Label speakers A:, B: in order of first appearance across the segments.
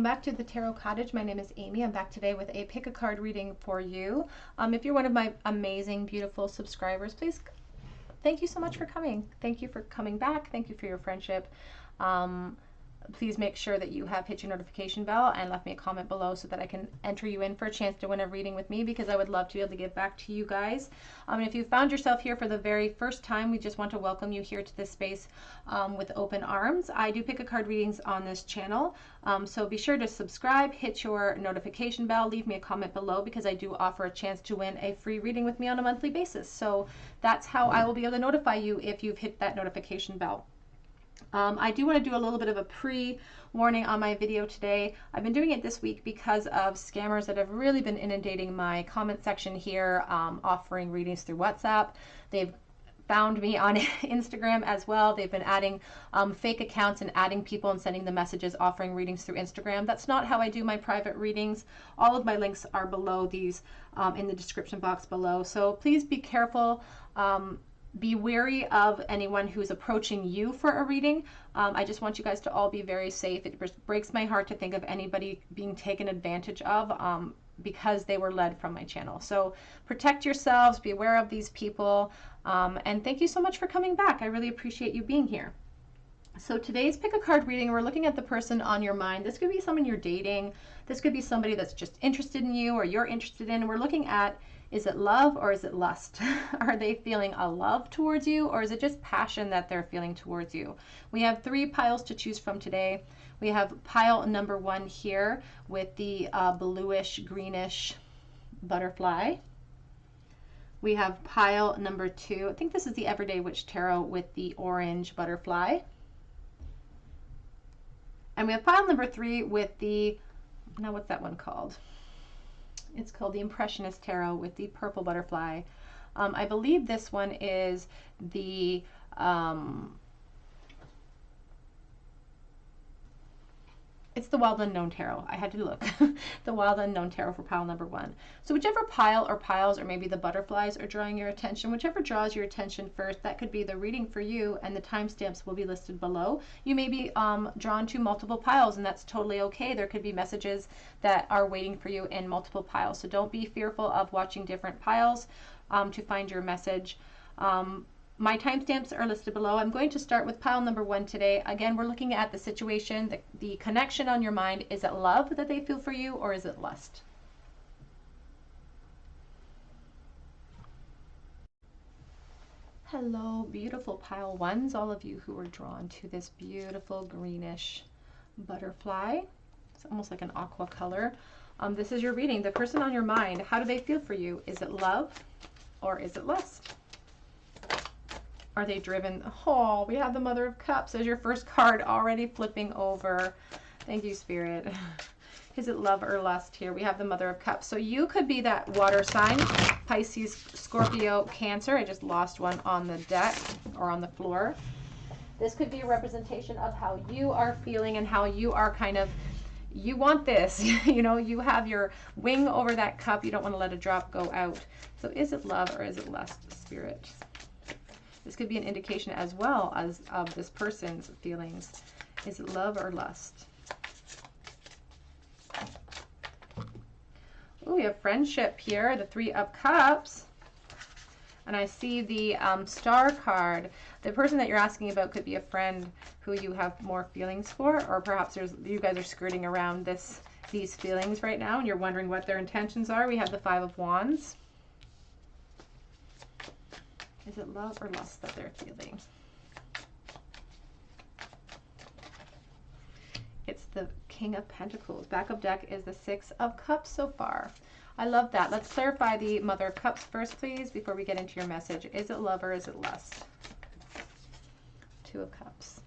A: welcome back to the Tarot Cottage. My name is Amy. I'm back today with a pick a card reading for you. If you're one of my amazing, beautiful subscribers, please, thank you so much for coming. Thank you for coming back. Thank you for your friendship. Please make sure that you have hit your notification bell and left me a comment below so that I can enter you in for a chance to win a reading with me, because I would love to be able to give back to you guys. And if you found yourself here for the very first time, we just want to welcome you here to this space with open arms. I do pick a card readings on this channel, so be sure to subscribe, hit your notification bell, leave me a comment below, because I do offer a chance to win a free reading with me on a monthly basis. So that's how I will be able to notify you if you've hit that notification bell. I do want to do a little bit of a pre-warning on my video today. I've been doing it this week because of scammers that have really been inundating my comment section here, offering readings through WhatsApp. They've found me on Instagram as well. They've been adding fake accounts and adding people and sending the messages offering readings through Instagram. That's not how I do my private readings. All of my links are below these in the description box below. So please be careful. Be wary of anyone who's approaching you for a reading. I just want you guys to all be very safe. It breaks my heart to think of anybody being taken advantage of because they were led from my channel. So protect yourselves, be aware of these people, and thank you so much for coming back. I really appreciate you being here. So today's pick a card reading, we're looking at the person on your mind. This could be someone you're dating. This could be somebody that's just interested in you or you're interested in. And we're looking at, is it love or is it lust? Are they feeling a love towards you, or is it just passion that they're feeling towards you? We have 3 piles to choose from today. We have pile number 1 here with the bluish greenish butterfly. We have pile number 2. I think this is the Everyday Witch Tarot with the orange butterfly. And we have pile number 3 with the, now what's that one called? It's called the Impressionist Tarot with the purple butterfly. I believe this one is the it's the Wild Unknown Tarot. I had to look. The Wild Unknown Tarot for pile number 1. So whichever pile or piles, or maybe the butterflies, are drawing your attention, whichever draws your attention first, that could be the reading for you, and the timestamps will be listed below. You may be drawn to multiple piles, and that's totally okay. There could be messages that are waiting for you in multiple piles. So don't be fearful of watching different piles to find your message. My timestamps are listed below. I'm going to start with pile number 1 today. Again, we're looking at the situation, the connection on your mind. Is it love that they feel for you, or is it lust? Hello, beautiful pile 1s, all of you who are drawn to this beautiful greenish butterfly. It's almost like an aqua color. This is your reading. The person on your mind, how do they feel for you? Is it love or is it lust? Are they driven? Oh, we have the Mother of Cups as your first card, already flipping over. Thank you, Spirit. Is it love or lust here? We have the Mother of Cups. So you could be that water sign, Pisces, Scorpio, Cancer. I just lost one on the deck or on the floor. This could be a representation of how you are feeling and how you are kind of, you want this. You know, you have your wing over that cup. You don't want to let a drop go out. So is it love or is it lust, Spirit? This could be an indication as well as of this person's feelings. Is it love or lust? Oh, we have friendship here, the 3 of Cups. And I see the Star card. The person that you're asking about could be a friend who you have more feelings for, or perhaps you guys are skirting around these feelings right now and you're wondering what their intentions are. We have the 5 of Wands. Is it love or lust that they're feeling? It's the King of Pentacles. Back of deck is the 6 of Cups so far. I love that. Let's clarify the Mother of Cups first, please, before we get into your message. Is it love or is it lust? 2 of Cups.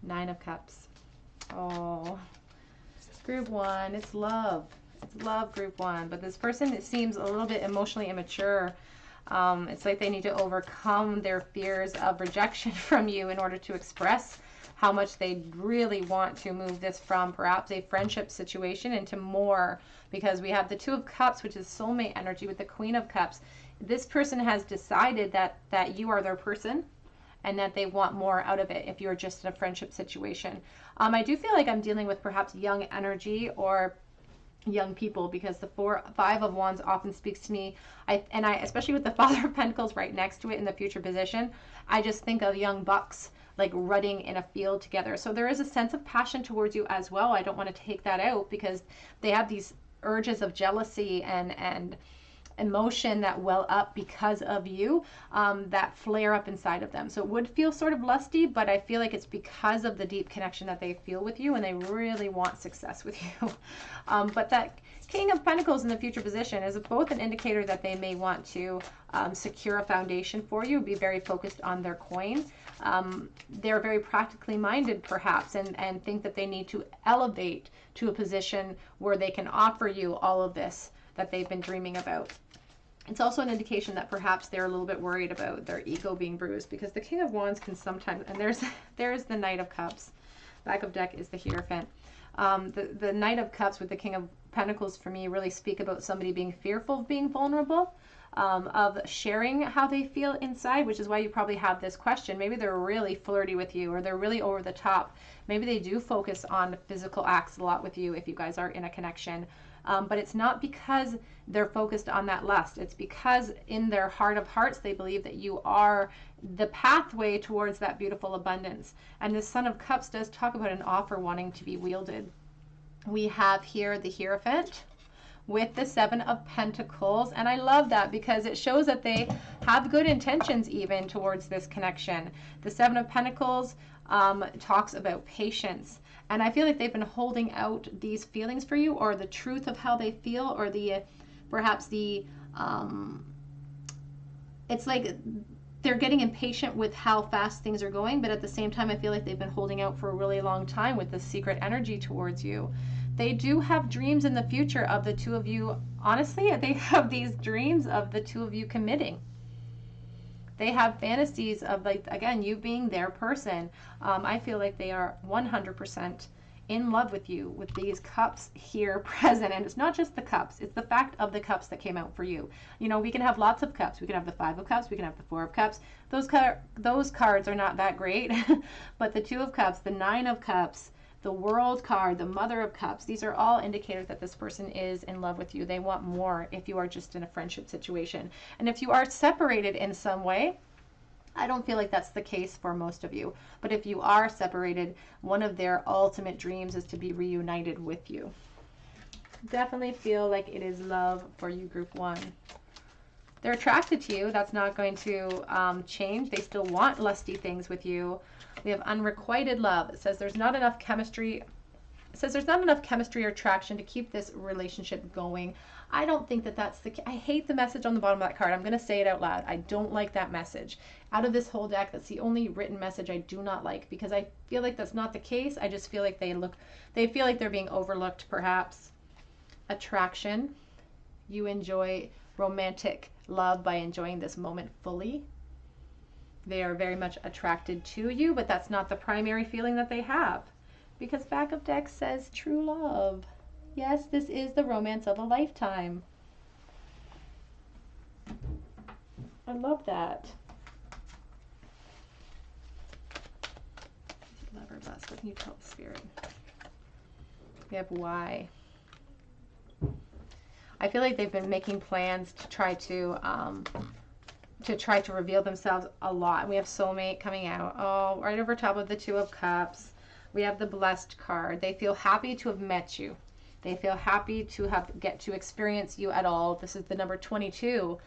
A: Nine of Cups. Oh, group 1, it's love. It's love, group 1. But this person, it seems a little bit emotionally immature. It's like they need to overcome their fears of rejection from you in order to express how much they really want to move this from perhaps a friendship situation into more, because we have the 2 of Cups, which is soulmate energy, with the Queen of Cups. This person has decided that you are their person, and that they want more out of it if you're just in a friendship situation. I do feel like I'm dealing with perhaps young energy or young people, because the Five of Wands often speaks to me. I especially with the Father of Pentacles right next to it in the future position, I just think of young bucks like rutting in a field together. So there is a sense of passion towards you as well. I don't want to take that out, because they have these urges of jealousy and emotion that well up because of you, that flare up inside of them. So it would feel sort of lusty, but I feel like it's because of the deep connection that they feel with you, and they really want success with you. But that King of Pentacles in the future position is both an indicator that they may want to secure a foundation for you, be very focused on their coin. They're very practically minded perhaps, and think that they need to elevate to a position where they can offer you all of this that they've been dreaming about. It's also an indication that perhaps they're a little bit worried about their ego being bruised, because the King of Wands can sometimes, and there's the Knight of Cups. Back of deck is the Hierophant. The Knight of Cups with the King of Pentacles for me really speak about somebody being fearful of being vulnerable, of sharing how they feel inside, which is why you probably have this question. Maybe they're really flirty with you, or they're really over the top. Maybe they do focus on physical acts a lot with you if you guys are in a connection. But it's not because they're focused on that lust. It's because in their heart of hearts, they believe that you are the pathway towards that beautiful abundance. And the Son of Cups does talk about an offer wanting to be wielded. We have here the Hierophant with the Seven of Pentacles. And I love that, because it shows that they have good intentions even towards this connection. The Seven of Pentacles talks about patience. And I feel like they've been holding out these feelings for you, or the truth of how they feel, or perhaps it's like they're getting impatient with how fast things are going, but at the same time, I feel like they've been holding out for a really long time with this secret energy towards you. They do have dreams in the future of the two of you. Honestly, they have these dreams of the two of you committing. They have fantasies of, like, again, you being their person. I feel like they are 100% in love with you with these cups here present. And it's not just the cups. It's the fact of the cups that came out for you. You know, we can have lots of cups. We can have the Five of Cups. We can have the Four of Cups. Those cards are not that great. But the Two of Cups, the Nine of Cups, the World card, the Mother of Cups, these are all indicators that this person is in love with you. They want more if you are just in a friendship situation. And if you are separated in some way, I don't feel like that's the case for most of you. But if you are separated, one of their ultimate dreams is to be reunited with you. Definitely feel like it is love for you, Group 1. They're attracted to you. That's not going to change. They still want lusty things with you. We have unrequited love. It says there's not enough chemistry. It says there's not enough chemistry or attraction to keep this relationship going. I don't think that that's the case. I hate the message on the bottom of that card. I'm going to say it out loud. I don't like that message. Out of this whole deck, that's the only written message I do not like, because I feel like that's not the case. I just feel like they feel like they're being overlooked, perhaps. Attraction. You enjoy romantic love by enjoying this moment fully. They are very much attracted to you, but that's not the primary feeling that they have, because back of deck says true love. Yes, this is the romance of a lifetime. I love that. Lover bust. What can you tell the Spirit? We have why. I feel like they've been making plans to try to reveal themselves a lot. We have soulmate coming out. Oh, right over top of the Two of Cups, we have the Blessed card. They feel happy to have met you. They feel happy to get to experience you at all. This is the number 22.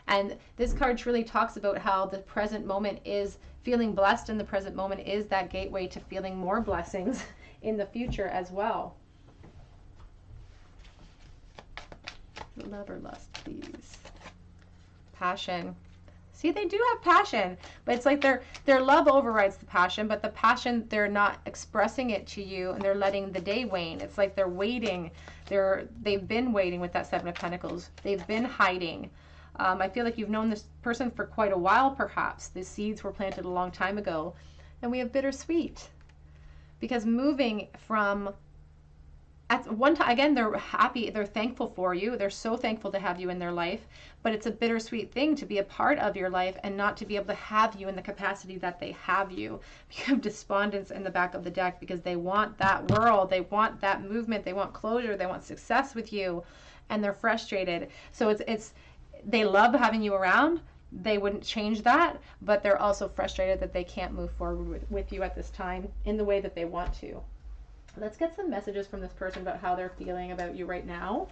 A: And this card truly talks about how the present moment is feeling blessed, and the present moment is that gateway to feeling more blessings in the future as well. Love or lust, please. Passion. See, they do have passion, but it's like their love overrides the passion, but the passion, they're not expressing it to you, and they're letting the day wane. It's like they're waiting. They've been waiting with that Seven of Pentacles. They've been hiding. I feel like you've known this person for quite a while, perhaps. The seeds were planted a long time ago. And we have bittersweet. Because moving from at one time, again, they're happy, they're thankful for you. They're so thankful to have you in their life, but it's a bittersweet thing to be a part of your life and not to be able to have you in the capacity that they have you. You have despondence in the back of the deck because they want that world, they want that movement, they want closure, they want success with you, and they're frustrated. So it's they love having you around. They wouldn't change that, but they're also frustrated that they can't move forward with you at this time in the way that they want to. Let's get some messages from this person about how they're feeling about you right now.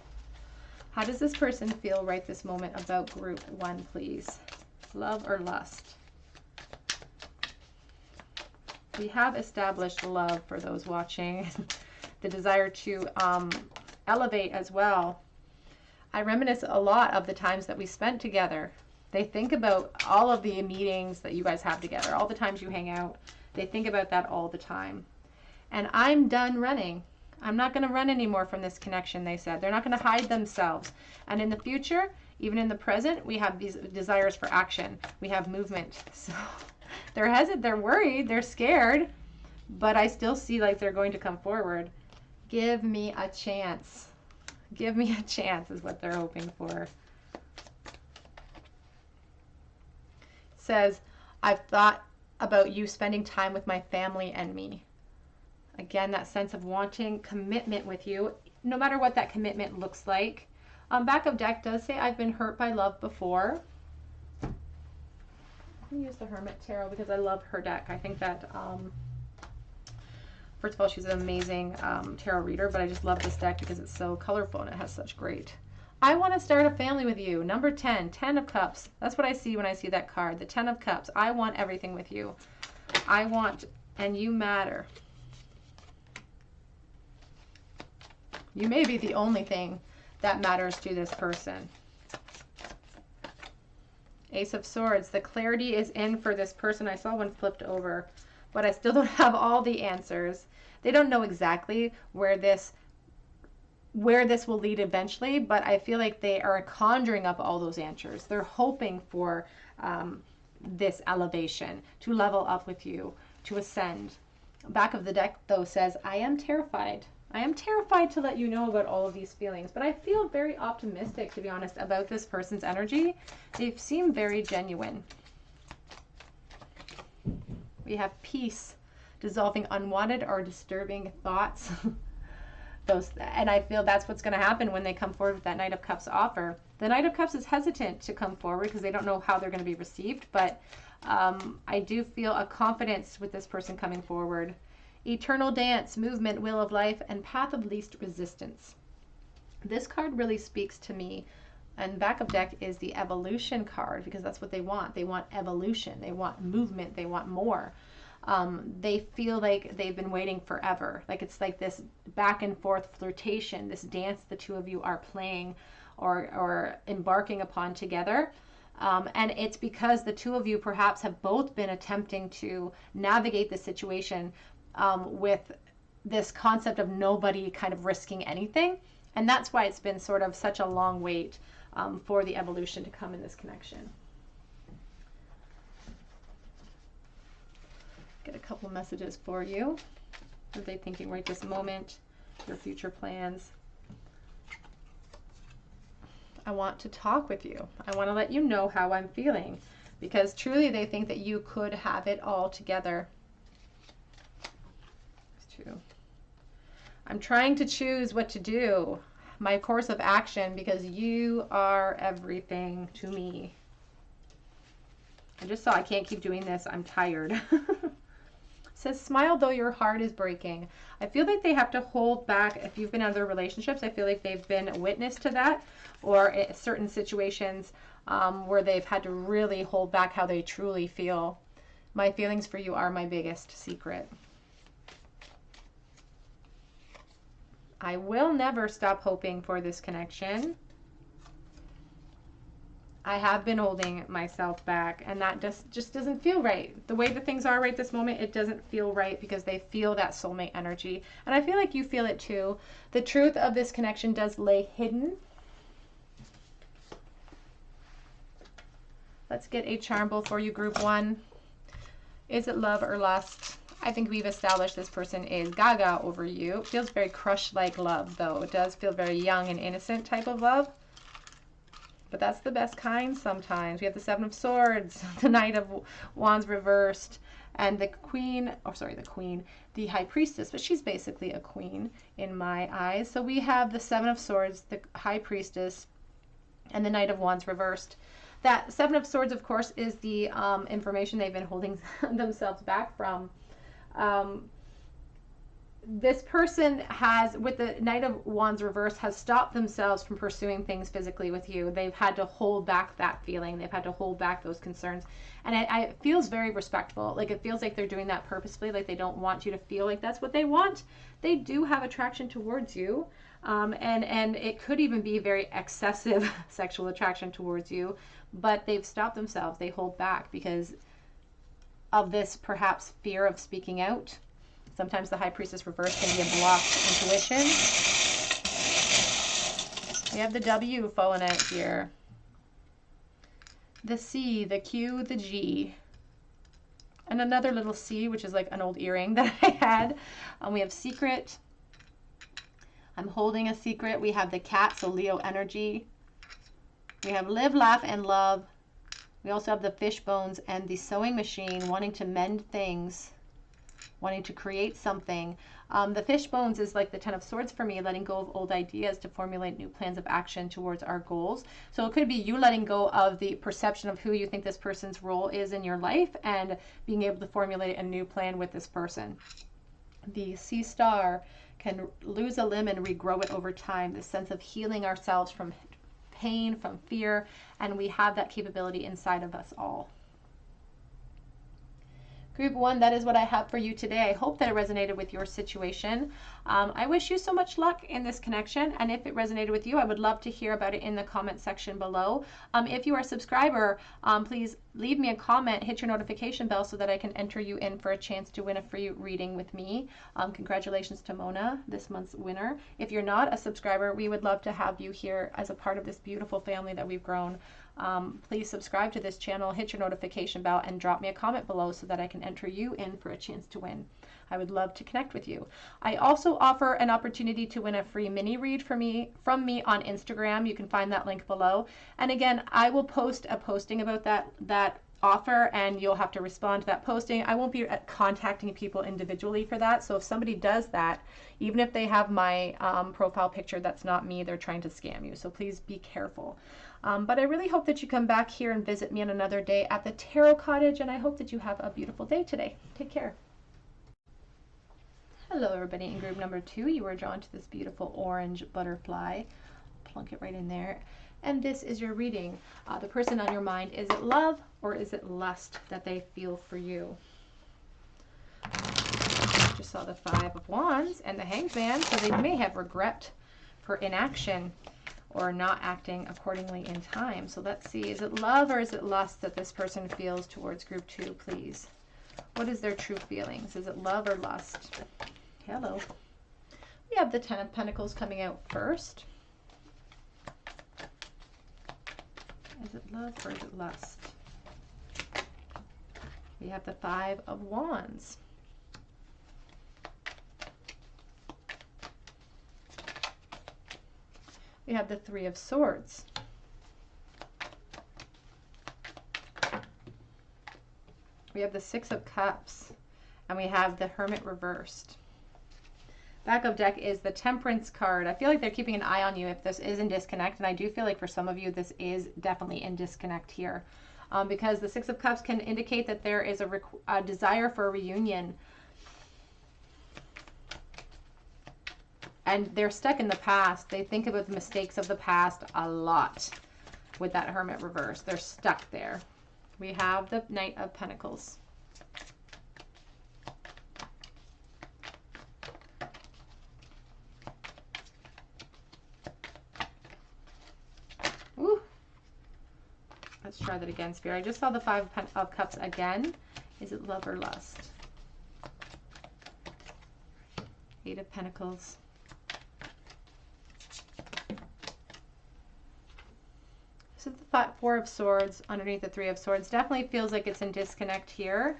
A: How does this person feel right this moment about group 1, please? Love or lust? We have established love for those watching. The desire to elevate as well. I reminisce a lot of the times that we spent together. They think about all of the meetings that you guys have together, all the times you hang out. They think about that all the time. And I'm done running. I'm not going to run anymore from this connection, they said. They're not going to hide themselves. And in the future, even in the present, we have these desires for action. We have movement. So they're hesitant, they're worried, they're scared, but I still see like they're going to come forward. Give me a chance. Give me a chance is what they're hoping for. It says, I've thought about you spending time with my family and me. Again, that sense of wanting commitment with you, no matter what that commitment looks like. Back of deck does say, I've been hurt by love before. I'm going to use the Hermit Tarot because I love her deck. I think that, first of all, she's an amazing tarot reader, but I just love this deck because it's so colorful and it has such great. I want to start a family with you. Number 10, 10 of Cups. That's what I see when I see that card, the 10 of Cups. I want everything with you. I want, and you matter. You may be the only thing that matters to this person. Ace of Swords. The clarity is in for this person. I saw one flipped over, but I still don't have all the answers. They don't know exactly where this will lead eventually, but I feel like they are conjuring up all those answers. They're hoping for this elevation, to level up with you, to ascend. Back of the deck, though, says, I am terrified. I am terrified to let you know about all of these feelings, but I feel very optimistic, to be honest, about this person's energy. They seem very genuine. We have peace, dissolving unwanted or disturbing thoughts. And I feel that's what's going to happen when they come forward with that Knight of Cups offer. The Knight of Cups is hesitant to come forward because they don't know how they're going to be received, but I do feel a confidence with this person coming forward. Eternal dance, movement, will of life, and path of least resistance. This card really speaks to me. And back of deck is the evolution card because that's what they want. They want evolution. They want movement. They want more. They feel like they've been waiting forever. Like it's like this back and forth flirtation, this dance the two of you are playing or embarking upon together. And it's because the two of you perhaps have both been attempting to navigate the situation with this concept of nobody kind of risking anything. And that's why it's been sort of such a long wait for the evolution to come in this connection. Get a couple messages for you. What are they thinking right this moment? Your future plans. I want to talk with you. I want to let you know how I'm feeling because truly they think that you could have it all together. I'm trying to choose what to do, my course of action, because you are everything to me. I just saw I can't keep doing this. I'm tired. Says, smile though your heart is breaking. I feel like they have to hold back. If you've been in other relationships, I feel like they've been witness to that, or certain situations where they've had to really hold back how they truly feel. My feelings for you are my biggest secret. I will never stop hoping for this connection. I have been holding myself back, and that just doesn't feel right. The way that things are right this moment, it doesn't feel right because they feel that soulmate energy. And I feel like you feel it too. The truth of this connection does lay hidden. Let's get a charm bowl for you, group one. Is it love or lust? I think we've established this person is gaga over you. It feels very crush-like love, though. It does feel very young and innocent type of love. But that's the best kind sometimes. We have the Seven of Swords, the Knight of Wands reversed, and the Queen, oh sorry, the High Priestess, but she's basically a queen in my eyes. So we have the Seven of Swords, the High Priestess, and the Knight of Wands reversed. That Seven of Swords, of course, is the information they've been holding themselves back from. This person has, with the Knight of Wands reverse, has stopped themselves from pursuing things physically with you. They've had to hold back that feeling. They've had to hold back those concerns. And it feels very respectful. Like, it feels like they're doing that purposefully. Like, they don't want you to feel like that's what they want. They do have attraction towards you. And it could even be very excessive sexual attraction towards you. But they've stopped themselves. They hold back because of this, perhaps, fear of speaking out. Sometimes the High Priestess reverse can be a blocked intuition. We have the W falling out here. The C, the Q, the G. And another little C, which is like an old earring that I had. We have secret. I'm holding a secret. We have the cat, so Leo energy. We have live, laugh, and love. We also have the fish bones and the sewing machine, wanting to mend things, wanting to create something. The fish bones is like the Ten of Swords for me, letting go of old ideas to formulate new plans of action towards our goals. So it could be you letting go of the perception of who you think this person's role is in your life and being able to formulate a new plan with this person. The sea star can lose a limb and regrow it over time. This sense of healing ourselves from pain, from fear, and we have that capability inside of us all. Group 1, that is what I have for you today. I hope that it resonated with your situation. I wish you so much luck in this connection, and if it resonated with you, I would love to hear about it in the comment section below. If you are a subscriber, please leave me a comment, hit your notification bell so that I can enter you in for a chance to win a free reading with me. Congratulations to Mona, this month's winner. If you're not a subscriber, we would love to have you here as a part of this beautiful family that we've grown. Please subscribe to this channel, hit your notification bell, and drop me a comment below so that I can enter you in for a chance to win. I would love to connect with you. I also offer an opportunity to win a free mini read from me on Instagram. You can find that link below. And again, I will post a posting about that offer, and you'll have to respond to that posting. I won't be contacting people individually for that. So if somebody does that, even if they have my profile picture, that's not me. They're trying to scam you. So please be careful. But I really hope that you come back here and visit me on another day at the Tarot Cottage, and I hope that you have a beautiful day today. Take care. Hello everybody, in group number 2, you are drawn to this beautiful orange butterfly. Plunk it right in there. And this is your reading. The person on your mind, is it love or is it lust that they feel for you? Just saw the 5 of Wands and the Hanged Man, so they may have regret for inaction or not acting accordingly in time. So let's see, is it love or is it lust that this person feels towards group 2, please? What is their true feelings? Is it love or lust? Hello. We have the 10 of Pentacles coming out first. Is it love or is it lust? We have the 5 of Wands. We have the 3 of Swords. We have the 6 of Cups. And we have the Hermit reversed. Back of deck is the Temperance card. I feel like they're keeping an eye on you if this is in disconnect. And I do feel like for some of you, this is definitely in disconnect here. Because the 6 of Cups can indicate that there is a desire for a reunion. And they're stuck in the past. They think about the mistakes of the past a lot with that Hermit reverse. They're stuck there. We have the Knight of Pentacles. Ooh. Let's try that again, Spirit. I just saw the 5 of Cups again. Is it love or lust? 8 of Pentacles. So the 4 of Swords underneath the 3 of Swords definitely feels like it's in disconnect here.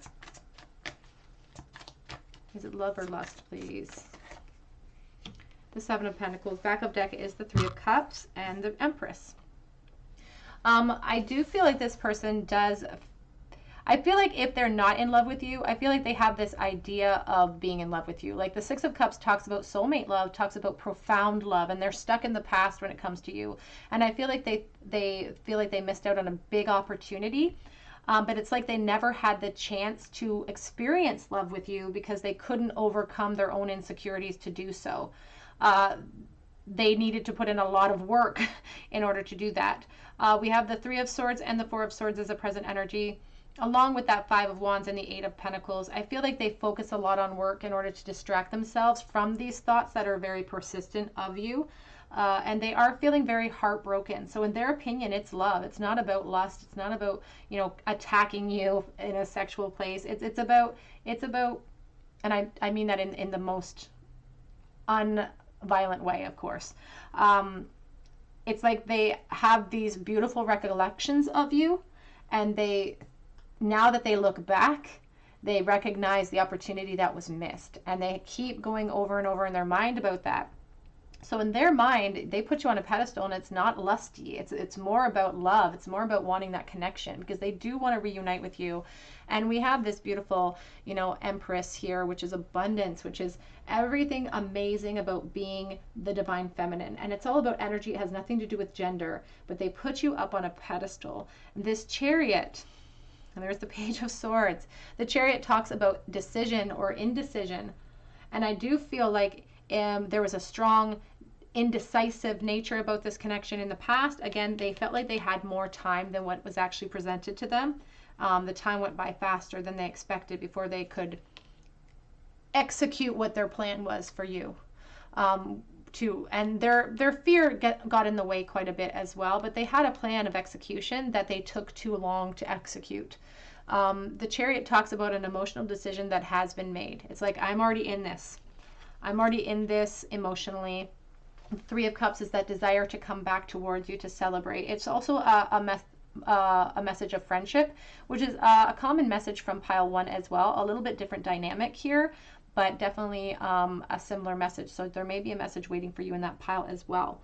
A: Is it love or lust, please? The Seven of Pentacles. Back of deck is the Three of Cups and the Empress. I do feel like this person does... I feel like if they're not in love with you, I feel like they have this idea of being in love with you. Like the Six of Cups talks about soulmate love, talks about profound love, and they're stuck in the past when it comes to you. And I feel like they feel like they missed out on a big opportunity. But it's like they never had the chance to experience love with you because they couldn't overcome their own insecurities to do so. They needed to put in a lot of work in order to do that. We have the Three of Swords and the Four of Swords as a present energy, along with that Five of Wands and the Eight of Pentacles. I feel like they focus a lot on work in order to distract themselves from these thoughts that are very persistent of you. And they are feeling very heartbroken. So in their opinion, it's love. It's not about lust. It's not about, you know, attacking you in a sexual place. It's about, and I mean that in the most unviolent way, of course. It's like they have these beautiful recollections of you, and now that they look back, they recognize the opportunity that was missed, and they keep going over and over in their mind about that. So in their mind, they put you on a pedestal, and it's not lusty. It's more about love. It's more about wanting that connection, because they do want to reunite with you. And we have this beautiful, you know, Empress here, which is abundance, which is everything amazing about being the divine feminine. And it's all about energy. It has nothing to do with gender, but they put you up on a pedestal. This Chariot, and there's the Page of Swords. The Chariot talks about decision or indecision. And I do feel like there was a strong indecisive nature about this connection in the past. Again, they felt like they had more time than what was actually presented to them. The time went by faster than they expected before they could execute what their plan was for you. And their fear got in the way quite a bit as well, but they had a plan of execution that they took too long to execute. The Chariot talks about an emotional decision that has been made. It's like, I'm already in this. I'm already in this emotionally. The Three of Cups is that desire to come back towards you to celebrate. It's also a message of friendship, which is a common message from pile one as well. A little bit different dynamic here, but definitely a similar message. So there may be a message waiting for you in that pile as well.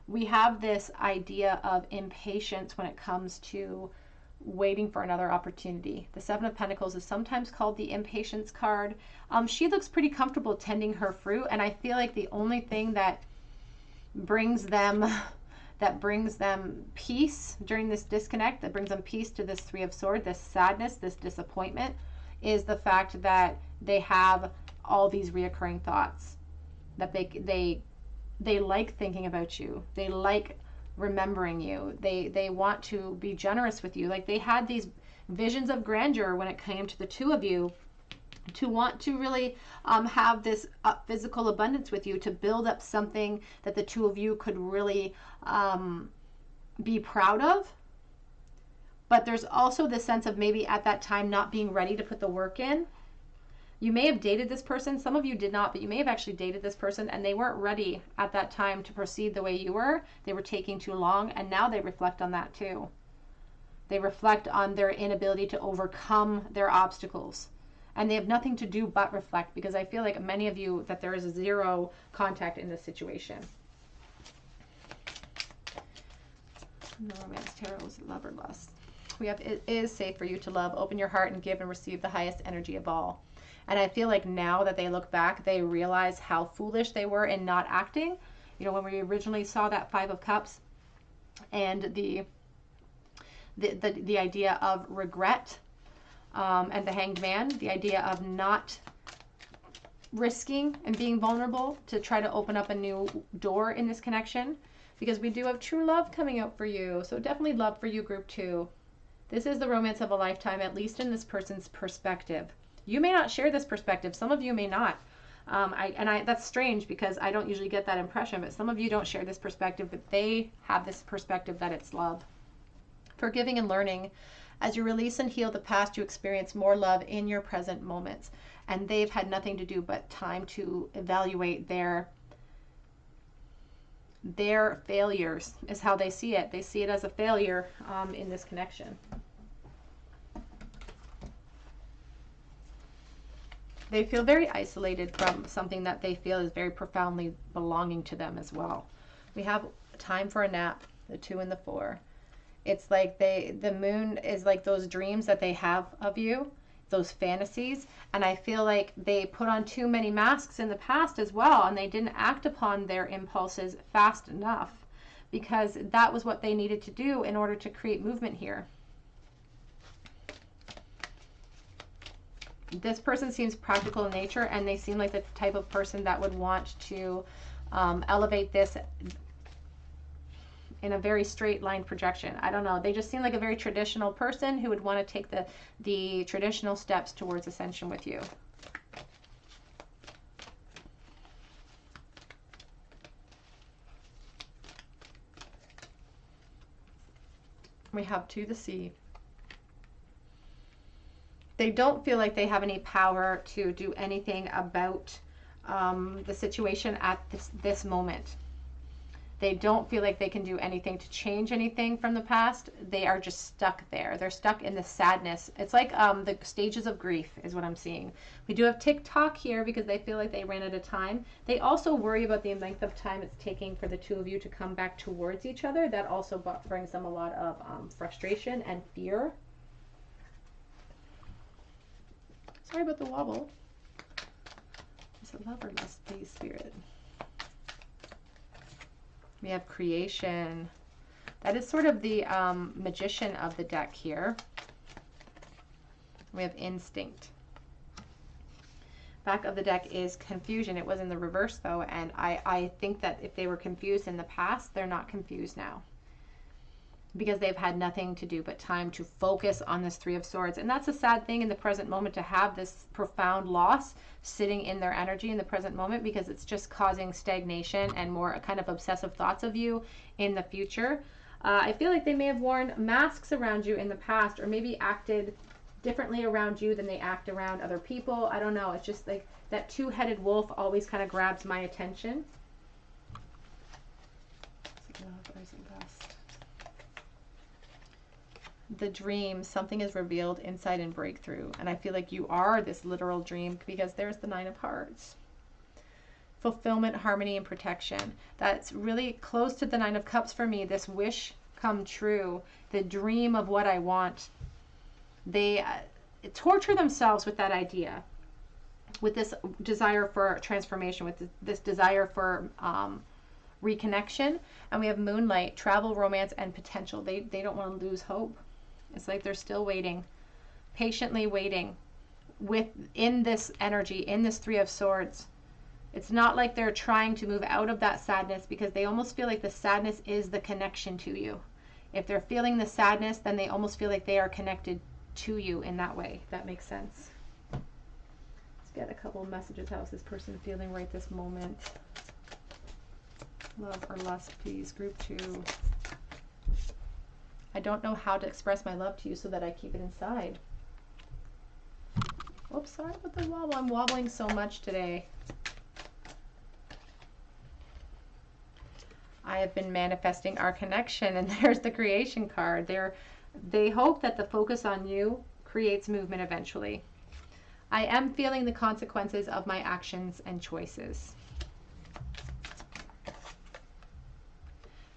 A: We have this idea of impatience when it comes to waiting for another opportunity. The Seven of Pentacles is sometimes called the impatience card. She looks pretty comfortable tending her fruit, and I feel like the only thing that brings them peace during this disconnect, that brings them peace to this Three of Swords, this sadness, this disappointment, is the fact that they have all these reoccurring thoughts, that they like thinking about you, they like remembering you, they want to be generous with you. Like they had these visions of grandeur when it came to the two of you, to want to really have this physical abundance with you, to build up something that the two of you could really be proud of. But there's also the sense of maybe at that time not being ready to put the work in. You may have dated this person. Some of you did not, but you may have actually dated this person and they weren't ready at that time to proceed the way you were. They were taking too long, and now they reflect on that too. They reflect on their inability to overcome their obstacles. And they have nothing to do but reflect, because I feel like many of you that there is a zero contact in this situation. The Romance Tarot is love or lust. We have, it is safe for you to love, open your heart, and give and receive the highest energy of all. And I feel like now that they look back, they realize how foolish they were in not acting. You know, when we originally saw that Five of Cups and the idea of regret, and the Hanged Man, the idea of not risking and being vulnerable to try to open up a new door in this connection, because we do have true love coming out for you. So definitely love for you, group 2. This is the romance of a lifetime, at least in this person's perspective. You may not share this perspective. Some of you may not. That's strange, because I don't usually get that impression, but some of you don't share this perspective, but they have this perspective that it's love. Forgiving and learning. As you release and heal the past, you experience more love in your present moments. And they've had nothing to do but time to evaluate their failures, is how they see it. They see it as a failure in this connection. They feel very isolated from something that they feel is very profoundly belonging to them as well. We have time for a nap, the 2 and the 4. It's like the moon is like those dreams that they have of you, those fantasies. And I feel like they put on too many masks in the past as well, and they didn't act upon their impulses fast enough, because that was what they needed to do in order to create movement here. This person seems practical in nature, and they seem like the type of person that would want to elevate this in a very straight line projection. I don't know. They just seem like a very traditional person who would want to take the traditional steps towards ascension with you. We have 2 the sea. They don't feel like they have any power to do anything about the situation at this moment. They don't feel like they can do anything to change anything from the past. They are just stuck there. They're stuck in the sadness. It's like the stages of grief is what I'm seeing. We do have tick-tock here because they feel like they ran out of time. They also worry about the length of time it's taking for the 2 of you to come back towards each other. That also brings them a lot of frustration and fear. Sorry about the wobble. Is it love or lust, please, Spirit? We have creation. That is sort of the magician of the deck here. We have instinct. Back of the deck is confusion. It was in the reverse though, and I think that if they were confused in the past, they're not confused now, because they've had nothing to do but time to focus on this 3 of Swords. And that's a sad thing in the present moment, to have this profound loss sitting in their energy in the present moment, because it's just causing stagnation and more kind of obsessive thoughts of you in the future. I feel like they may have worn masks around you in the past, or maybe acted differently around you than they act around other people. I don't know. It's just like that 2-headed wolf always kind of grabs my attention. Is it love or is it lust? The dream, something is revealed, insight and breakthrough. And I feel like you are this literal dream, because there's the 9 of Hearts. Fulfillment, harmony, and protection. That's really close to the 9 of Cups for me. This wish come true, the dream of what I want. They torture themselves with that idea, with this desire for transformation, with this desire for reconnection. And we have moonlight, travel, romance, and potential. They don't want to lose hope. It's like they're still waiting, patiently waiting in this energy, in this 3 of Swords. It's not like they're trying to move out of that sadness, because they almost feel like the sadness is the connection to you. If they're feeling the sadness, then they almost feel like they are connected to you in that way. If that makes sense. Let's get a couple of messages. How's this person feeling right this moment? Love or lust, please. Group 2. I don't know how to express my love to you so that I keep it inside. Oops, sorry about the wobble. I'm wobbling so much today. I have been manifesting our connection, and there's the creation card. They hope that the focus on you creates movement eventually. I am feeling the consequences of my actions and choices.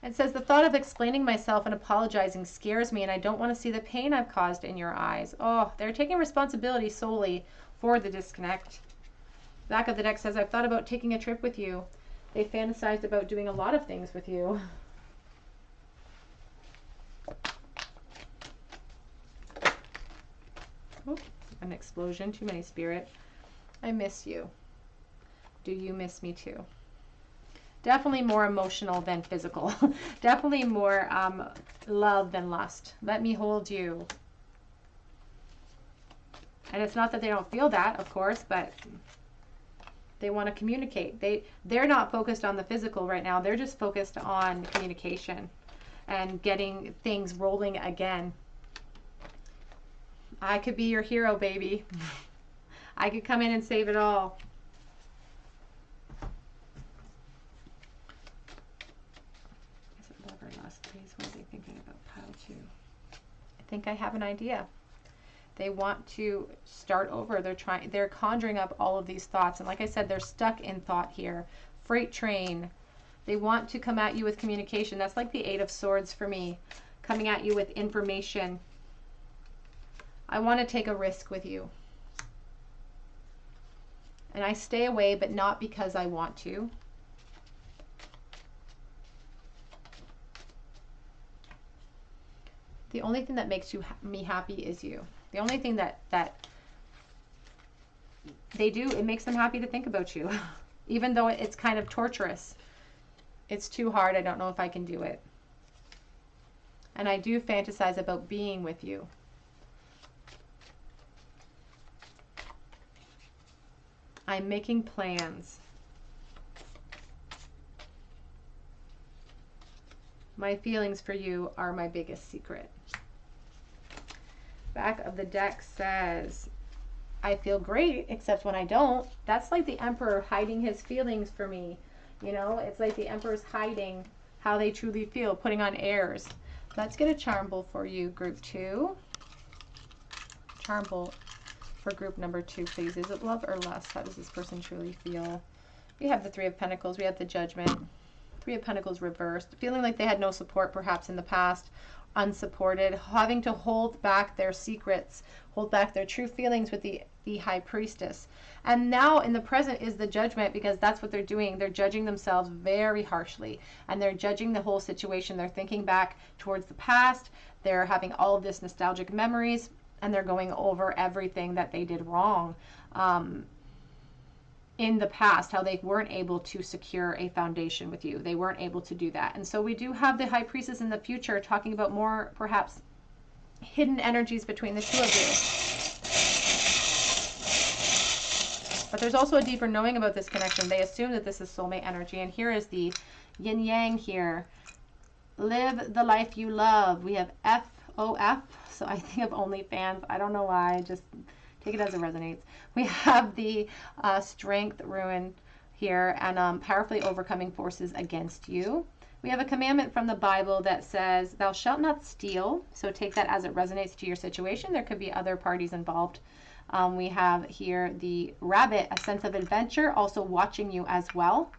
A: It says, the thought of explaining myself and apologizing scares me, and I don't want to see the pain I've caused in your eyes. Oh, they're taking responsibility solely for the disconnect. Back of the deck says, I've thought about taking a trip with you. They fantasized about doing a lot of things with you. Oh, an explosion. Too many, Spirit. I miss you. Do you miss me too? Definitely more emotional than physical. Definitely more love than lust. Let me hold you. And it's not that they don't feel that, of course, but they want to communicate. They're not focused on the physical right now. They're just focused on communication and getting things rolling again. I could be your hero, baby. I could come in and save it all. What are they thinking about pile 2? I think I have an idea. They want to start over. They're conjuring up all of these thoughts. And like I said, they're stuck in thought here. Freight train. They want to come at you with communication. That's like the Eight of Swords for me. Coming at you with information. I want to take a risk with you. And I stay away, but not because I want to. The only thing that makes me happy is you. The only thing that they do, it makes them happy to think about you. Even though it's kind of torturous. It's too hard. I don't know if I can do it. And I do fantasize about being with you. I'm making plans. My feelings for you are my biggest secret. Back of the deck says, I feel great, except when I don't. That's like the Emperor hiding his feelings for me. You know, it's like the Emperor's hiding how they truly feel, putting on airs. Let's get a charm bowl for you, group 2. Charm bowl for group number 2, please. Is it love or lust? How does this person truly feel? We have the Three of Pentacles. We have the Judgment. Three of Pentacles reversed. Feeling like they had no support perhaps in the past. Unsupported. Having to hold back their secrets. Hold back their true feelings with the High Priestess. And now in the present is the Judgment, because that's what they're doing. They're judging themselves very harshly. And they're judging the whole situation. They're thinking back towards the past. They're having all of this nostalgic memories. And they're going over everything that they did wrong in the past, how they weren't able to secure a foundation with you. They weren't able to do that. And so we do have the High Priestess in the future talking about more, perhaps, hidden energies between the two of you. But there's also a deeper knowing about this connection. They assume that this is soulmate energy. And here is the yin-yang here. Live the life you love. We have FOF. So I think of OnlyFans. I don't know why. Just take it as it resonates. We have the strength rune here, and powerfully overcoming forces against you. We have a commandment from the Bible that says, thou shalt not steal. So take that as it resonates to your situation. There could be other parties involved. We have here the rabbit, a sense of adventure, also watching you as well.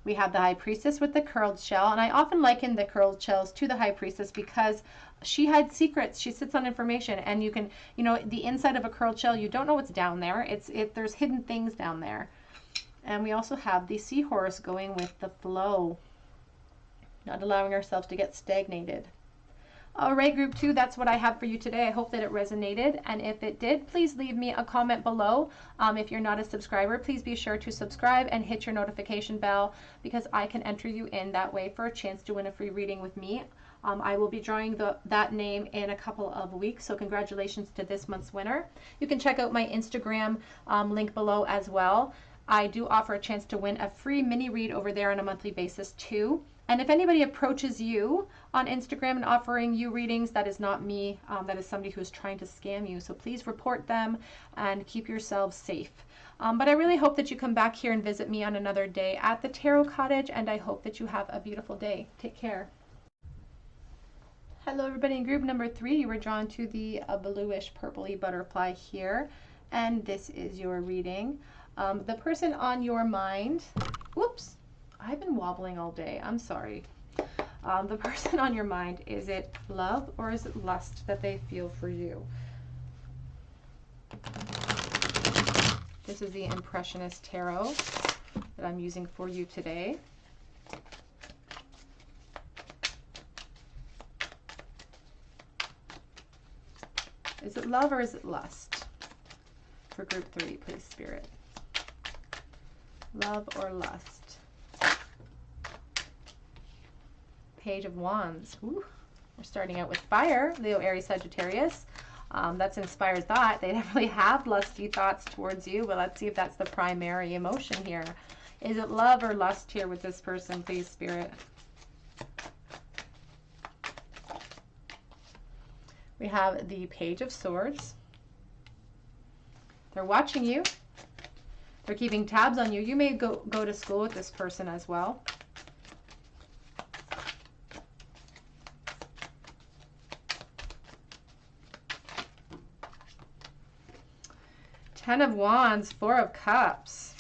A: We have the High Priestess with the curled shell, and I often liken the curled shells to the High Priestess because she had secrets. She sits on information, and you can, you know, the inside of a curled shell, you don't know what's down there. There's hidden things down there. And we also have the seahorse going with the flow, not allowing ourselves to get stagnated. All right, group 2, that's what I have for you today. I hope that it resonated. And if it did, please leave me a comment below. If you're not a subscriber, please be sure to subscribe and hit your notification bell, because I can enter you in that way for a chance to win a free reading with me. I will be drawing that name in a couple of weeks, so congratulations to this month's winner. You can check out my Instagram link below as well. I do offer a chance to win a free mini read over there on a monthly basis too. And if anybody approaches you on Instagram and offering you readings, that is not me. That is somebody who is trying to scam you. So please report them and keep yourselves safe. But I really hope that you come back here and visit me on another day at the Tarot Cottage, and I hope that you have a beautiful day. Take care. Hello everybody, in group number 3, you were drawn to the bluish purpley butterfly here, and this is your reading. The person on your mind, whoops, I've been wobbling all day, I'm sorry. The person on your mind, is it love or is it lust that they feel for you? This is the Impressionist Tarot that I'm using for you today. Is it love or is it lust? For group 3, please, Spirit. Love or lust? Page of Wands. Ooh, we're starting out with fire. Leo, Aries, Sagittarius. That's inspired thought. They definitely have lusty thoughts towards you, but let's see if that's the primary emotion here. Is it love or lust here with this person, please, Spirit? We have the Page of Swords. They're watching you. They're keeping tabs on you. You may go to school with this person as well. Ten of Wands, Four of Cups.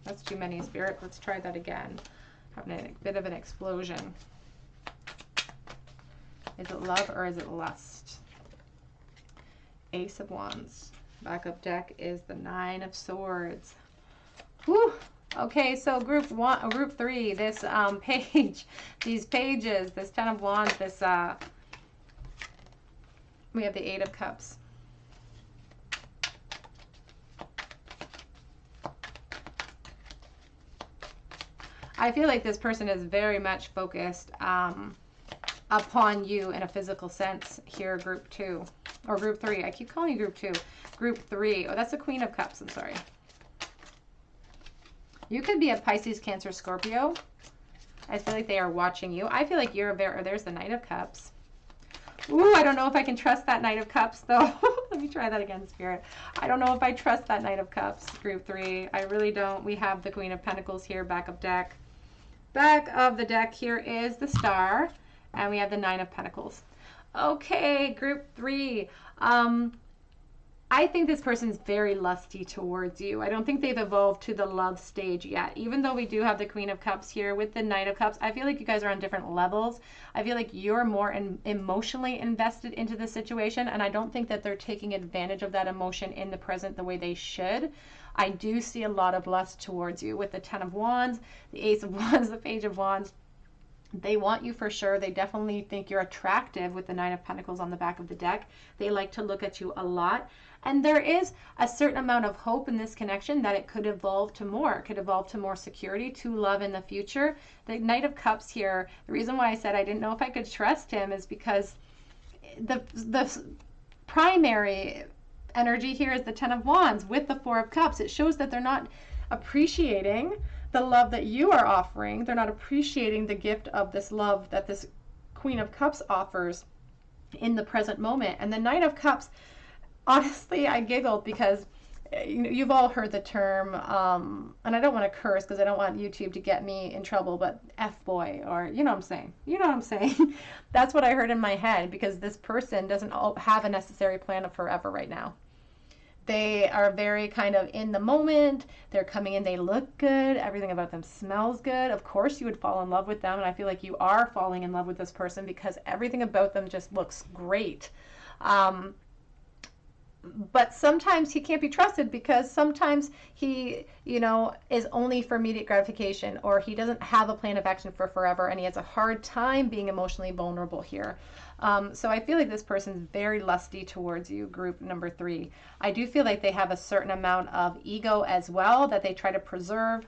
A: That's too many, Spirit. Let's try that again. Having a bit of an explosion. Is it love or is it lust? Ace of Wands. Backup deck is the Nine of Swords. Whew. Okay, so group 3, this page, these pages, this Ten of Wands, this we have the Eight of Cups. I feel like this person is very much focused upon you in a physical sense here, group 2. Or group 3. I keep calling you group 2. Group 3. Oh, that's the Queen of Cups. I'm sorry. You could be a Pisces, Cancer, Scorpio. I feel like they are watching you. I feel like you're very... There's the Knight of Cups. Ooh, I don't know if I can trust that Knight of Cups, though. Let me try that again, Spirit. I don't know if I trust that Knight of Cups, group 3. I really don't. We have the Queen of Pentacles here, backup deck. Back of the deck here is the Star, and we have the Nine of Pentacles. Okay, group 3. I think this person's very lusty towards you. I don't think they've evolved to the love stage yet. Even though we do have the Queen of Cups here with the Knight of Cups, I feel like you guys are on different levels. I feel like you're more emotionally invested into the situation, and I don't think that they're taking advantage of that emotion in the present the way they should. I do see a lot of lust towards you with the Ten of Wands, the Ace of Wands, the Page of Wands. They want you for sure. They definitely think you're attractive with the Nine of Pentacles on the back of the deck. They like to look at you a lot. And there is a certain amount of hope in this connection that it could evolve to more. It could evolve to more security, to love in the future. The Knight of Cups here, the reason why I said I didn't know if I could trust him is because the primary energy here is the Ten of Wands with the Four of Cups. It shows that they're not appreciating the love that you are offering. They're not appreciating the gift of this love that this Queen of Cups offers in the present moment. And the Knight of Cups, honestly, I giggled because you've all heard the term, and I don't want to curse because I don't want YouTube to get me in trouble, but F-boy, or you know what I'm saying. You know what I'm saying. That's what I heard in my head, because this person doesn't have a necessary plan of forever right now. They are very kind of in the moment. They're coming in, they look good, everything about them smells good. Of course you would fall in love with them, and I feel like you are falling in love with this person because everything about them just looks great. But sometimes he can't be trusted because sometimes he, is only for immediate gratification, or he doesn't have a plan of action for forever, and he has a hard time being emotionally vulnerable here. So I feel like this person's very lusty towards you, group number 3. I do feel like they have a certain amount of ego as well that they try to preserve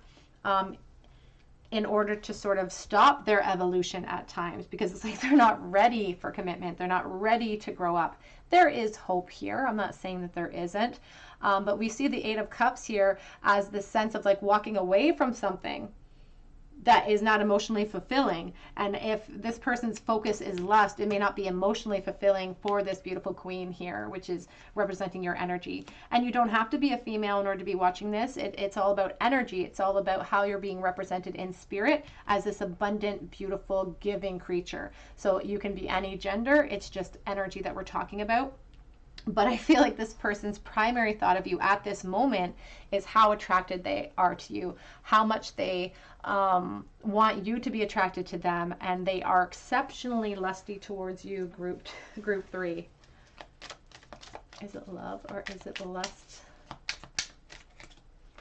A: in order to sort of stop their evolution at times, because it's like they're not ready for commitment. They're not ready to grow up. There is hope here. I'm not saying that there isn't. But we see the Eight of Cups here as the sense of like walking away from something that is not emotionally fulfilling. And if this person's focus is lust, it may not be emotionally fulfilling for this beautiful queen here, which is representing your energy. And you don't have to be a female in order to be watching this. It's all about energy. It's all about how you're being represented in spirit as this abundant, beautiful, giving creature. So you can be any gender. It's just energy that we're talking about. But I feel like this person's primary thought of you at this moment is how attracted they are to you, how much they want you to be attracted to them, and they are exceptionally lusty towards you, group 3. Is it love or is it lust?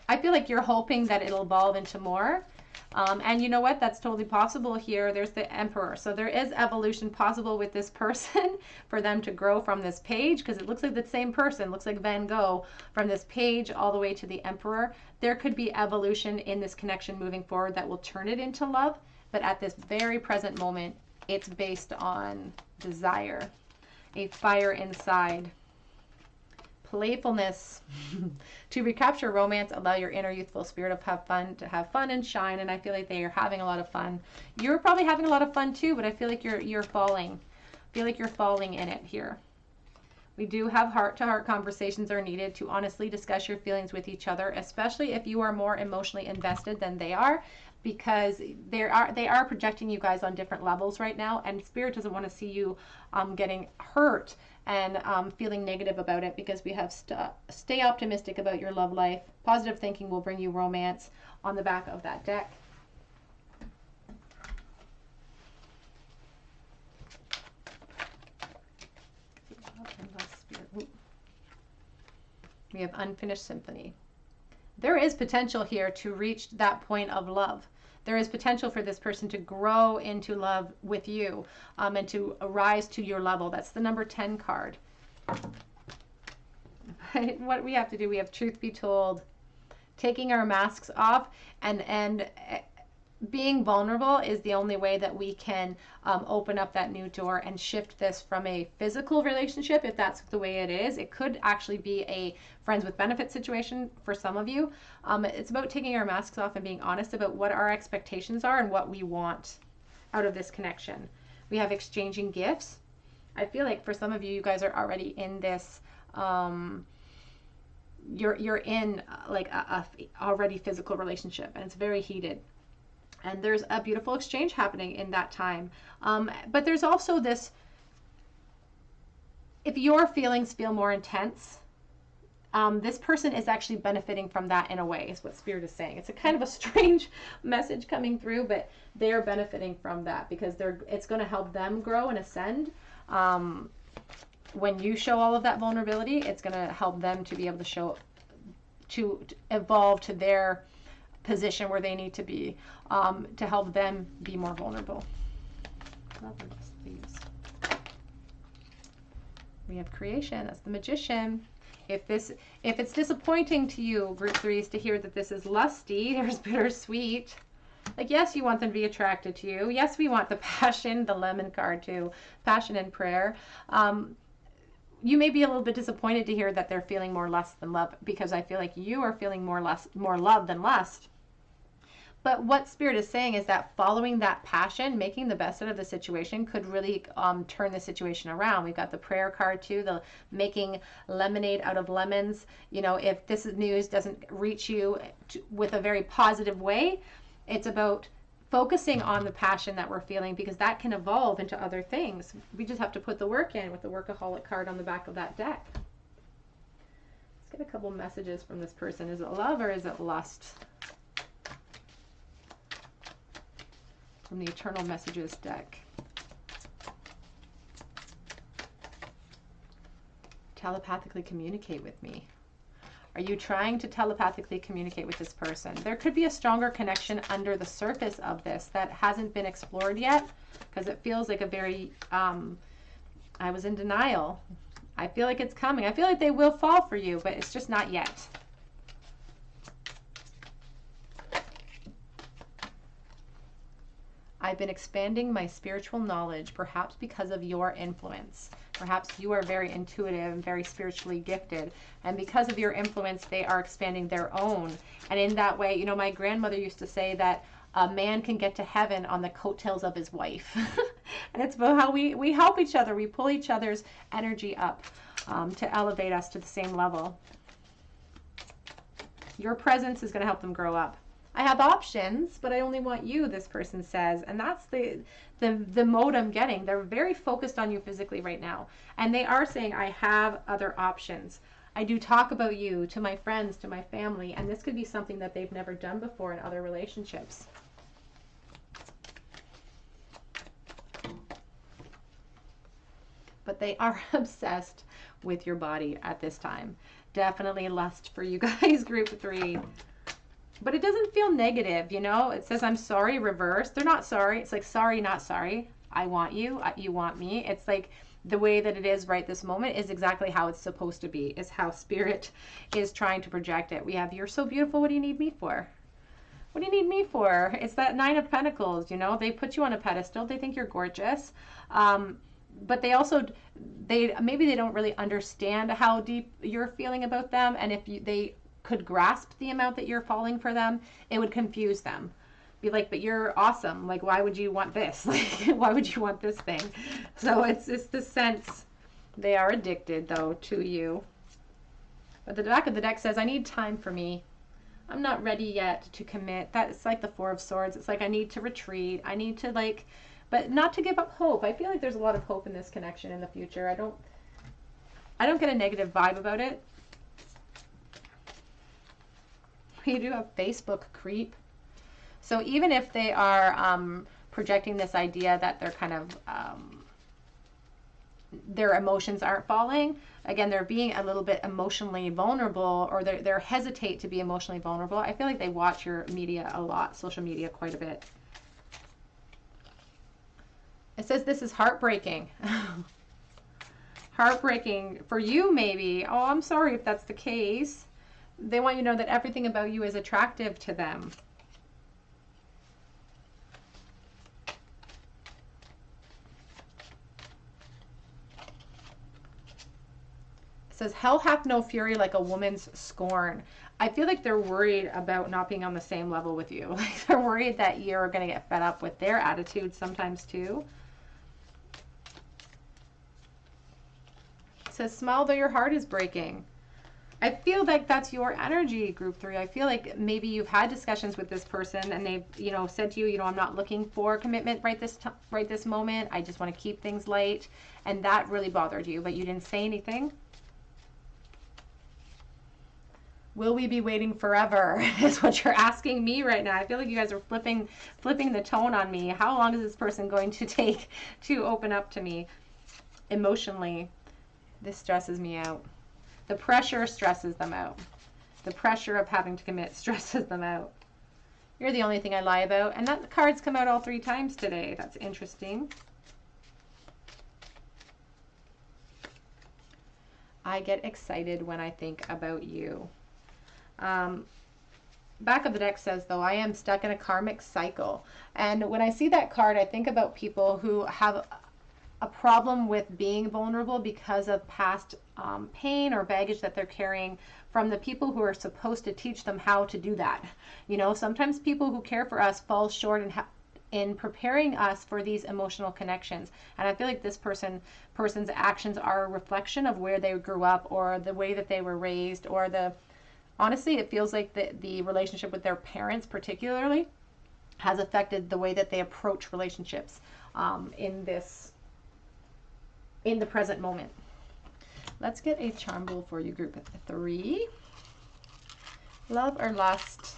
A: I feel like you're hoping that it'll evolve into more. And you know what? That's totally possible here. There's the Emperor. So there is evolution possible with this person for them to grow from this page, because it looks like the same person, looks like Van Gogh, from this page all the way to the Emperor. There could be evolution in this connection moving forward that will turn it into love. But at this very present moment, it's based on desire, a fire inside. Playfulness. To recapture romance, allow your inner youthful spirit of to have fun and shine. And I feel like they are having a lot of fun. You're probably having a lot of fun too, but I feel like you're falling. I feel like you're falling in it here. We do have heart-to-heart conversations are needed to honestly discuss your feelings with each other, especially if you are more emotionally invested than they are. because they are projecting you guys on different levels right now, and Spirit doesn't want to see you getting hurt and feeling negative about it, because we have stay optimistic about your love life. Positive thinking will bring you romance on the back of that deck. We have unfinished symphony. There is potential here to reach that point of love. There is potential for this person to grow into love with you, and to rise to your level. That's the number 10 card. But what we have to do, we have truth be told, taking our masks off, and being vulnerable is the only way that we can open up that new door and shift this from a physical relationship, if that's the way it is. It could actually be a friends with benefit situation for some of you. It's about taking our masks off and being honest about what our expectations are and what we want out of this connection. We have exchanging gifts. I feel like for some of you, you guys are already in this, you're in like a already physical relationship, and it's very heated. And there's a beautiful exchange happening in that time. But there's also this, if your feelings feel more intense, this person is actually benefiting from that in a way, is what Spirit is saying. It's a kind of a strange message coming through, but they're benefiting from that because it's going to help them grow and ascend. When you show all of that vulnerability, it's going to help them to be able to evolve to their position where they need to be, to help them be more vulnerable. Lovers, please. We have creation. That's the Magician. If it's disappointing to you, group 3s, to hear that this is lusty, there's bittersweet. Like, yes, you want them to be attracted to you. Yes, we want the passion, the lemon card too, passion and prayer. You may be a little bit disappointed to hear that they're feeling more lust than love, because I feel like you are feeling more love than lust. But what Spirit is saying is that following that passion, making the best out of the situation, could really turn the situation around. We've got the prayer card too, the making lemonade out of lemons. You know, if this news doesn't reach you with a very positive way, it's about focusing on the passion that we're feeling, because that can evolve into other things. We just have to put the work in with the workaholic card on the back of that deck. Let's get a couple messages from this person. Is it love or is it lust? From the Eternal Messages deck. Telepathically communicate with me. Are you trying to telepathically communicate with this person? There could be a stronger connection under the surface of this that hasn't been explored yet, because it feels like a very, I was in denial. I feel like it's coming. I feel like they will fall for you, but it's just not yet. I've been expanding my spiritual knowledge, perhaps because of your influence. Perhaps you are very intuitive and very spiritually gifted, and because of your influence, they are expanding their own. And in that way, you know, my grandmother used to say that a man can get to heaven on the coattails of his wife. And it's about how we help each other. We pull each other's energy up to elevate us to the same level. Your presence is going to help them grow up. I have options, but I only want you, this person says. And that's the mode I'm getting. They're very focused on you physically right now. And they are saying, I have other options. I do talk about you to my friends, to my family, and this could be something that they've never done before in other relationships. But they are obsessed with your body at this time. Definitely lust for you guys, group 3. But it doesn't feel negative, you know? It says, I'm sorry, reverse. They're not sorry. It's like, sorry, not sorry. I want you. You want me. It's like the way that it is right this moment is exactly how it's supposed to be, is how Spirit is trying to project it. We have, you're so beautiful. What do you need me for? What do you need me for? It's that 9 of Pentacles, you know? They put you on a pedestal. They think you're gorgeous. But they also, maybe they don't really understand how deep you're feeling about them. And if they could grasp the amount that you're falling for them, it would confuse them. Be like, but you're awesome. Like, why would you want this? Like, why would you want this thing? So it's the sense. They are addicted, though, to you. But the back of the deck says, I need time for me. I'm not ready yet to commit. That's like the Four of Swords. It's like I need to retreat. I need to like, but not to give up hope. I feel like there's a lot of hope in this connection in the future. I don't get a negative vibe about it. We do have Facebook creep. So even if they are projecting this idea that they're kind of their emotions aren't falling, again, they're being a little bit emotionally vulnerable, or they're hesitate to be emotionally vulnerable. I feel like they watch your media a lot, social media quite a bit. It says this is heartbreaking. Heartbreaking for you, maybe. Oh, I'm sorry if that's the case. They want you to know that everything about you is attractive to them. Says, hell hath no fury like a woman's scorn. I feel like they're worried about not being on the same level with you. Like they're worried that you're going to get fed up with their attitude sometimes too. It says, smile though your heart is breaking. I feel like that's your energy, group 3. I feel like maybe you've had discussions with this person and they've, you know, said to you, I'm not looking for commitment right this moment. I just want to keep things light. And that really bothered you, but you didn't say anything. Will we be waiting forever is what you're asking me right now. I feel like you guys are flipping the tone on me. How long is this person going to take to open up to me emotionally? This stresses me out. The pressure stresses them out. The pressure of having to commit stresses them out. You're the only thing I lie about. And that cards come out all 3 times today. That's interesting. I get excited when I think about you. Back of the deck says, though, I am stuck in a karmic cycle. And when I see that card, I think about people who have a problem with being vulnerable because of past pain or baggage that they're carrying from the people who are supposed to teach them how to do that. You know, sometimes people who care for us fall short in preparing us for these emotional connections. And I feel like this person's actions are a reflection of where they grew up, or the way that they were raised, or honestly, it feels like the relationship with their parents particularly has affected the way that they approach relationships in the present moment. Let's get a charm bowl for you, group 3. Love or lust?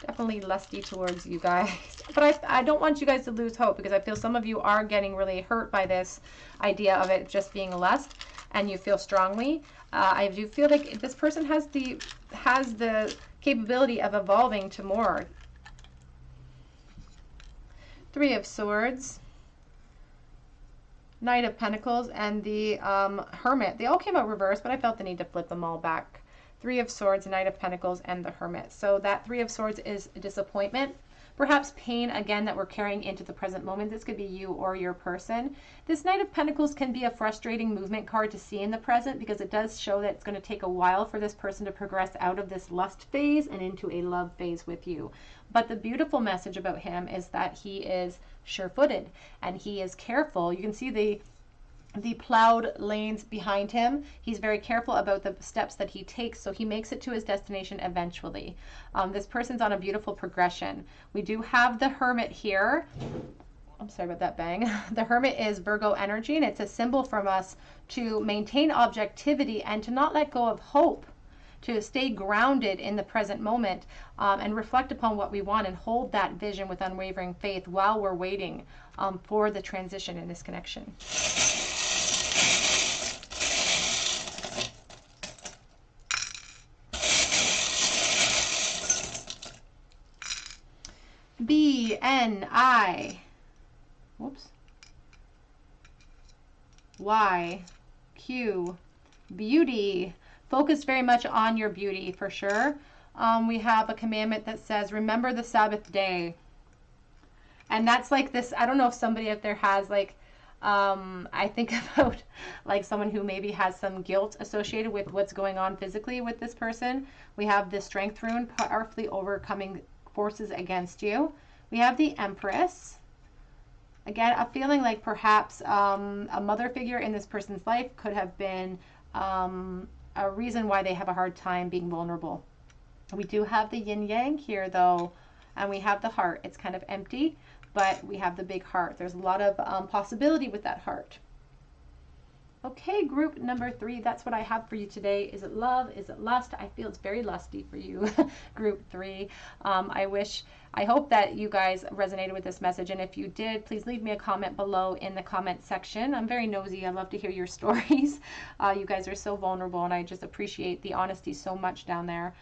A: Definitely lusty towards you guys. But I don't want you guys to lose hope, because I feel some of you are getting really hurt by this idea of it just being lust, and you feel strongly. I do feel like this person has the capability of evolving to more. 3 of Swords, Knight of Pentacles, and the Hermit. They all came out reversed, but I felt the need to flip them all back. 3 of Swords, Knight of Pentacles, and the Hermit. So that 3 of Swords is disappointment. Perhaps pain, again, that we're carrying into the present moment. This could be you or your person. This Knight of Pentacles can be a frustrating movement card to see in the present, because it does show that it's going to take a while for this person to progress out of this lust phase and into a love phase with you. But the beautiful message about him is that he is sure-footed and he is careful. You can see the plowed lanes behind him. He's very careful about the steps that he takes, so he makes it to his destination eventually. This person's on a beautiful progression. We do have the Hermit here. I'm sorry about that bang. The Hermit is Virgo energy, and it's a symbol from us to maintain objectivity and to not let go of hope, to stay grounded in the present moment, and reflect upon what we want and hold that vision with unwavering faith while we're waiting for the transition in this connection. BNI, whoops, YQ, beauty. Focus very much on your beauty for sure. We have a commandment that says, remember the Sabbath day. And that's like this, I don't know if somebody out there has like, I think about like someone who maybe has some guilt associated with what's going on physically with this person. We have the Strength rune, powerfully overcoming forces against you. We have the Empress. Again, a feeling like perhaps a mother figure in this person's life could have been a reason why they have a hard time being vulnerable. We do have the yin yang here though, and we have the heart. It's kind of empty, but we have the big heart. There's a lot of possibility with that heart. Okay, group number 3, that's what I have for you today. Is it love? Is it lust? I feel it's very lusty for you, group 3. I hope that you guys resonated with this message, and if you did, please leave me a comment below in the comment section. I'm very nosy. I love to hear your stories. You guys are so vulnerable, and I just appreciate the honesty so much down there.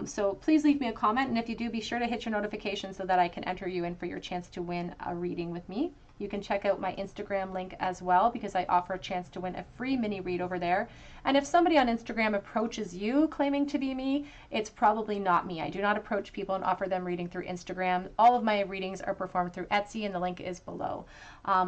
A: So please leave me a comment, and if you do, be sure to hit your notifications so that I can enter you in for your chance to win a reading with me. You can check out my Instagram link as well, because I offer a chance to win a free mini read over there. And if somebody on Instagram approaches you claiming to be me, it's probably not me. I do not approach people and offer them reading through Instagram. All of my readings are performed through Etsy, and the link is below.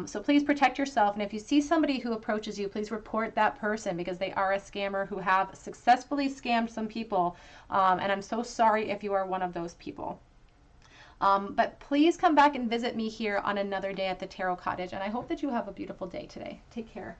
A: So please protect yourself. And if you see somebody who approaches you, please report that person, because they are a scammer who have successfully scammed some people. And I'm so sorry if you are one of those people. But please come back and visit me here on another day at the Tarot Cottage, and I hope that you have a beautiful day today. Take care.